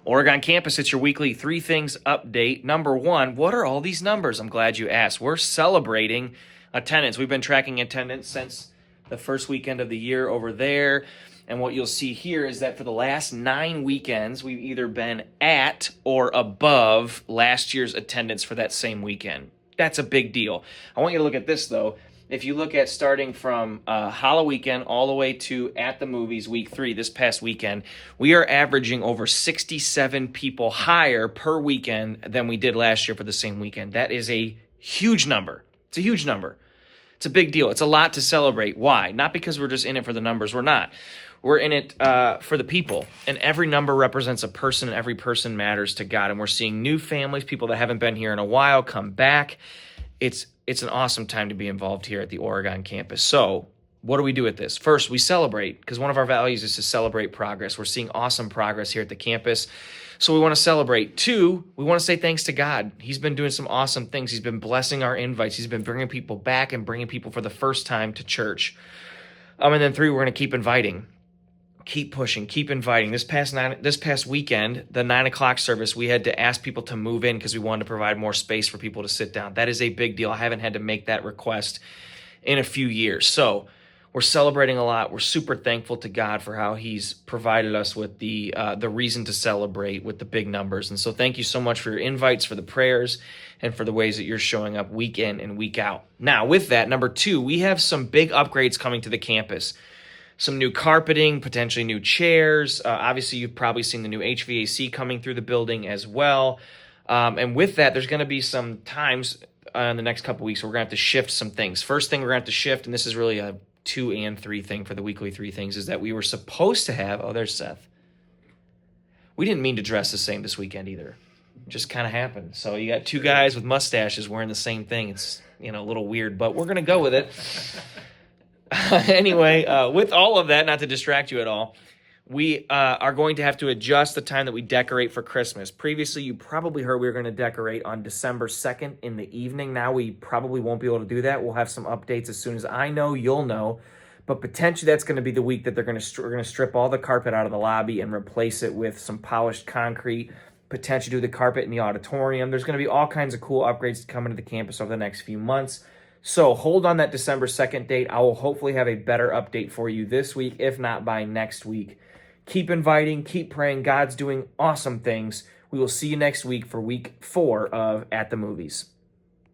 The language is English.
Oregon Campus, it's your weekly three things update. Number one, what are all these numbers? I'm glad you asked. We're celebrating attendance. We've been tracking attendance since the first weekend of the year over there. And what you'll see here is that for the last 9 weekends, we've either been at or above last year's attendance for that same weekend. That's a big deal. I want you to look at this, though. If you look at starting from Halloween weekend all the way to At the Movies week 3, this past weekend, we are averaging over 67 people higher per weekend than we did last year for the same weekend. That is a huge number. It's a huge number. It's a big deal. It's a lot to celebrate. Why? Not because we're just in it for the numbers. We're not. We're in it for the people. And every number represents a person, and every person matters to God. And we're seeing new families, people that haven't been here in a while, come back. It's an awesome time to be involved here at the Oregon campus. So what do we do with this? First, we celebrate, because one of our values is to celebrate progress. We're seeing awesome progress here at the campus, so we want to celebrate. 2, we want to say thanks to God. He's been doing some awesome things. He's been blessing our invites. He's been bringing people back and bringing people for the first time to church. And then 3, we're going to keep inviting. Keep pushing, keep inviting. This past weekend, the 9 o'clock service, we had to ask people to move in because we wanted to provide more space for people to sit down. That is a big deal. I haven't had to make that request in a few years. So we're celebrating a lot. We're super thankful to God for how he's provided us with the reason to celebrate with the big numbers. And so thank you so much for your invites, for the prayers, and for the ways that you're showing up week in and week out. Now, with that, number 2, we have some big upgrades coming to the campus. Some new carpeting, potentially new chairs. Obviously, you've probably seen the new HVAC coming through the building as well. And with that, there's going to be some times in the next couple weeks where we're going to have to shift some things. First thing we're going to have to shift, and this is really a 2 and 3 thing for the weekly 3 things, is that we were supposed to have, oh, there's Seth. We didn't mean to dress the same this weekend either. It just kind of happened. So you got 2 guys with mustaches wearing the same thing. It's, a little weird, but we're going to go with it. Anyway, with all of that, not to distract you at all, we are going to have to adjust the time that we decorate for Christmas. Previously, you probably heard we were going to decorate on December 2nd in the evening. Now we probably won't be able to do that. We'll have some updates as soon as I know, you'll know. But potentially that's going to be the week that we're going to strip all the carpet out of the lobby and replace it with some polished concrete, potentially do the carpet in the auditorium. There's going to be all kinds of cool upgrades coming to the campus over the next few months. So hold on that December 2nd date. I will hopefully have a better update for you this week, if not by next week. Keep inviting, keep praying. God's doing awesome things. We will see you next week for week 4 of At the Movies.